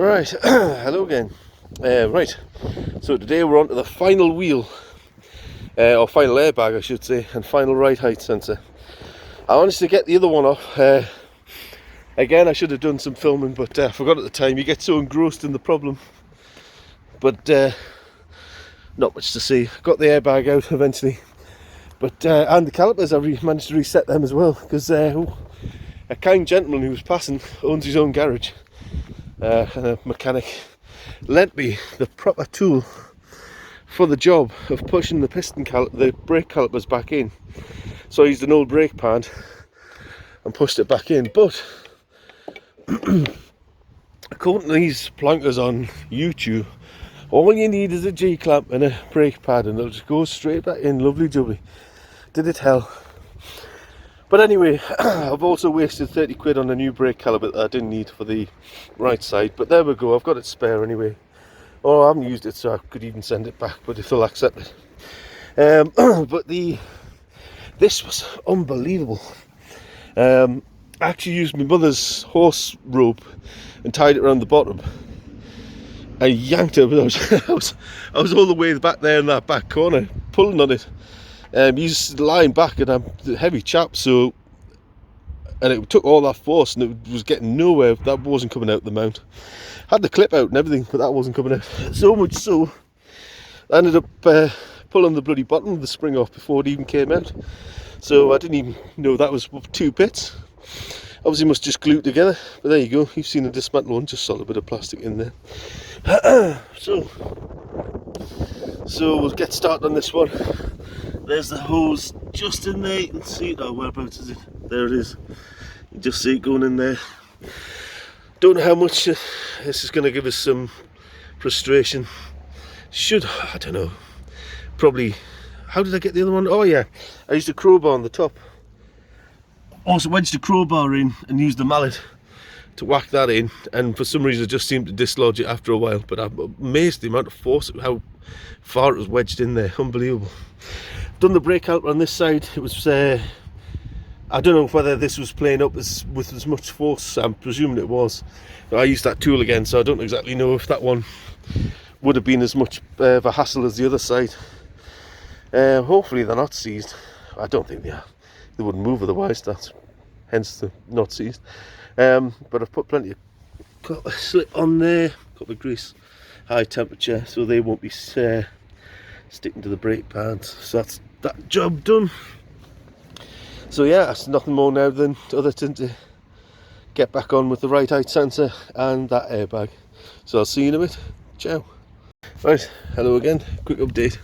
Right, hello again. Right, so today we're on to the final wheel, or final airbag I should say, and final ride height sensor. I managed to get the other one off. Again, I should have done some filming, but I forgot at the time. You get so engrossed in the problem. But not much to see. Got the airbag out eventually. But and the calipers, I managed to reset them as well, because a kind gentleman who was passing owns his own garage. And a mechanic lent me the proper tool for the job of pushing the brake calipers back in. So I used an old brake pad and pushed it back in. But according to these plankers on YouTube, all you need is a G-clamp and a brake pad and it'll just go straight back in, lovely jubbly. Did it hell. But anyway, I've also wasted 30 quid on a new brake caliper that I didn't need for the right side. But there we go, I've got it spare anyway. Oh, I haven't used it, so I could even send it back, but if they'll accept it. But this was unbelievable. I actually used my mother's horse rope and tied it around the bottom. I yanked it, but I was all the way back there in that back corner, pulling on it. He's lying back and I'm a heavy chap, so, and it took all that force and it was getting nowhere. That wasn't coming out the mount. Had the clip out and everything, but that wasn't coming out. So much so, I ended up pulling the bloody bottom of the spring off before it even came out. So I didn't even know that was 2 bits. Obviously must just glue it together, but there you go. You've seen a dismantled one, just solid bit of plastic in there. So we'll get started on this one. There's the hose just in there, you can see it. Oh, whereabouts is it? There it is. You just see it going in there. Don't know how much this is going to give us some frustration. I don't know. Probably, how did I get the other one? Oh yeah, I used a crowbar on the top. Also wedged a crowbar in and used the mallet to whack that in, and for some reason it just seemed to dislodge it after a while. But I'm amazed the amount of force, how far it was wedged in there. Unbelievable. Done the brake caliper on this side. It was I don't know whether this was playing up with as much force. I'm presuming it was. I used that tool again, so I don't exactly know if that one would have been as much of a hassle as the other side. Hopefully they're not seized. I don't think they are. They wouldn't move otherwise. That's hence the not seized. But I've put plenty of slip on there, a couple of grease, high temperature, so they won't be sticking to the brake pads. So that's that job done. So yeah, it's nothing more now than other than to get back on with the right height sensor and that airbag. So I'll see you in a bit. Ciao. Right, hello again. Quick update.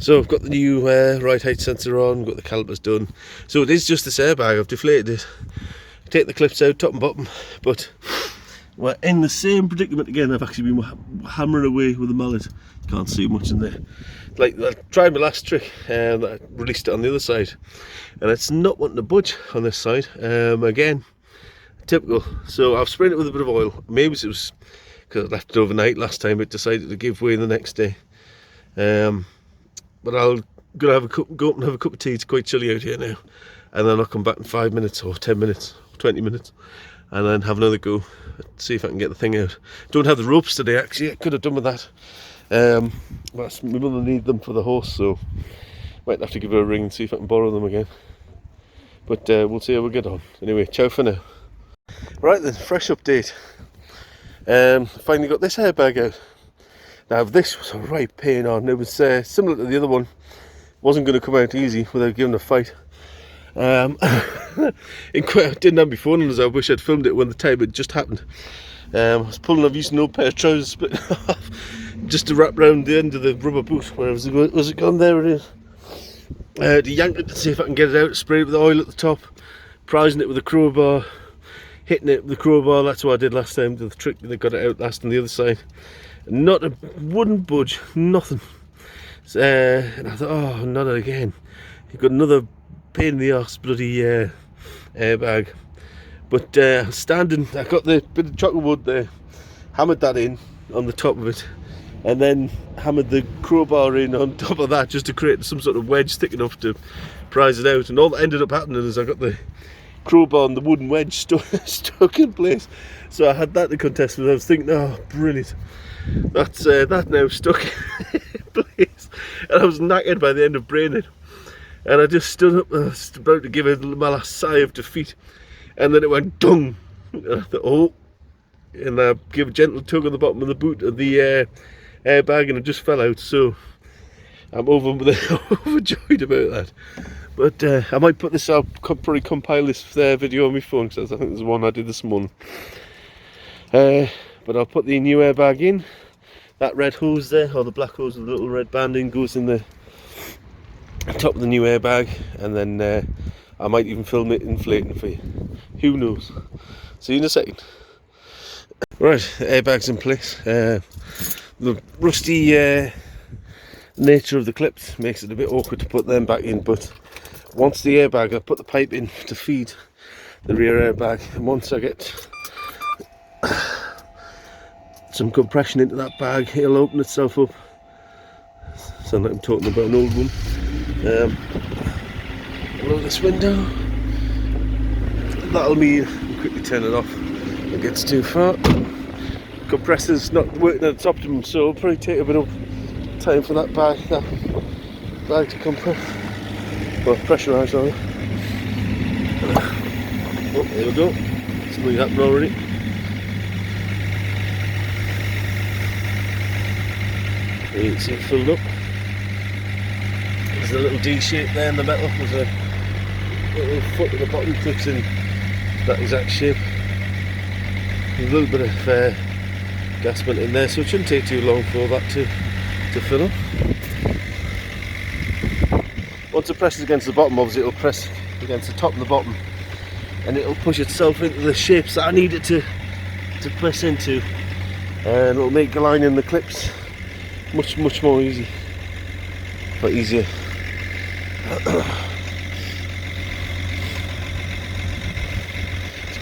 So I've got the new right height sensor on, got the calipers done. So it is just this airbag. I've deflated it. Take the clips out, top and bottom, but we're in the same predicament again. I've actually been hammering away with the mallet. Can't see much in there. Like, I tried my last trick and I released it on the other side, and it's not wanting to budge on this side. Again, typical. So I've sprayed it with a bit of oil. Maybe it was because I left it overnight last time. It decided to give way the next day. But I'll go up and have a cup of tea. It's quite chilly out here now, and then I'll come back in 5 minutes or 10 minutes, 20 minutes, and then have another go, see if I can get the thing out. Don't have the ropes today, actually. I could have done with that. But my mother needs them for the horse, so might have to give her a ring and see if I can borrow them again. But we'll see how we get on. Anyway, ciao for now. Right then, fresh update. Finally got this airbag out. Now this was a right pain on. It was similar to the other one. Wasn't going to come out easy without giving a fight. I didn't have my phone on, as I wish I'd filmed it when the time had just happened. I was pulling, I've used an old pair of trousers but just to wrap around the end of the rubber boot. Where was it gone? There it is. To yank it to see if I can get it out, spray it with oil at the top, prising it with a crowbar, hitting it with the crowbar. That's what I did last time, the trick that got it out last on the other side. Not a wouldn't budge, nothing. And I thought, oh, not again. You've got another pain in the arse bloody airbag. But standing, I got the bit of chocolate wood there, hammered that in on the top of it, and then hammered the crowbar in on top of that just to create some sort of wedge thick enough to prise it out. And all that ended up happening is I got the crowbar and the wooden wedge stuck in place. So I had that to contest with. I was thinking, oh, brilliant. That's that now stuck in place. And I was knackered by the end of braining. And I just stood up and I was about to give it my last sigh of defeat. And then it went dung. And I thought, oh. And I gave a gentle tug on the bottom of the boot of the airbag and it just fell out. So I'm overjoyed about that. But I might put this up, probably compile this video on my phone, because I think there's the one I did this morning. But I'll put the new airbag in. That red hose there, or the black hose with the little red banding, goes in the top of the new airbag, and then I might even film it inflating for you. Who knows? See you in a second. Right, the airbag's in place. The rusty nature of the clips makes it a bit awkward to put them back in, but once the airbag, I put the pipe in to feed the rear airbag, and once I get some compression into that bag, it'll open itself up. Sound like I'm talking about an old one. Below this window, that'll mean I'll quickly turn it off if it gets too far. Compressor's not working at its optimum, so it'll probably take a bit of time for that bag to compress. Well, pressurise on it. Oh, there we go. Something happened already. You can see it filled up. There's a little D shape there in the metal. There's a little foot at the bottom, clips in that exact shape. A little bit of gasment in there, so it shouldn't take too long for that to fill up. Once it presses against the bottom, obviously it'll press against the top and the bottom, and it'll push itself into the shapes that I need it to press into, and it'll make aligning the clips much more easier. It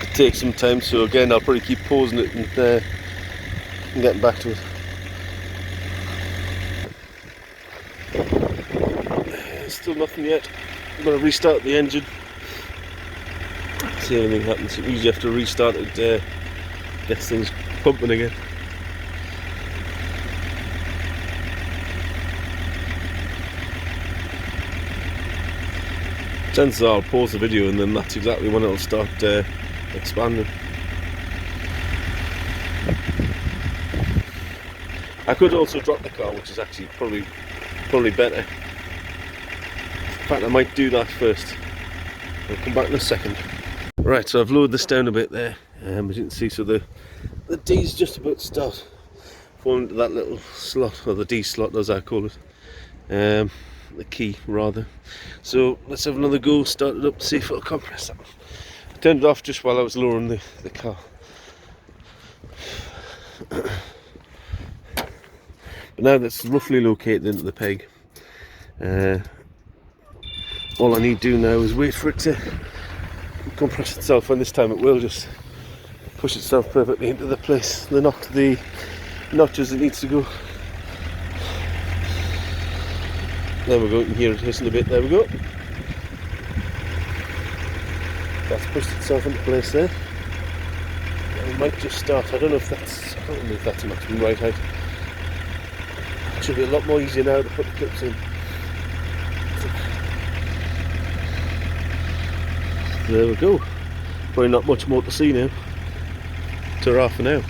could take some time, so again I'll probably keep pausing it and getting back to it. Still nothing yet. I'm going to restart the engine, see if anything happens. You usually have to restart it, gets things pumping again. Chances are I'll pause the video and then that's exactly when it'll start expanding. I could also drop the car, which is actually probably better. In fact, I might do that first. I'll come back in a second. Right, so I've lowered this down a bit there, as you can see. So the D's just about to start falling into that little slot, or the D slot as I call it. The key rather. So let's have another go, start it up, see if it'll compress that. I turned it off just while I was lowering the car. But now that's roughly located into the peg, all I need to do now is wait for it to compress itself, and this time it will just push itself perfectly into the place, the notches it needs to go. There we go, you can hear it hissing a bit, there we go. That's pushed itself into place there. And it might just start, I don't know if that's a maximum right height. It should be a lot more easier now to put the clips in. There we go. Probably not much more to see now. Ta-ra for now.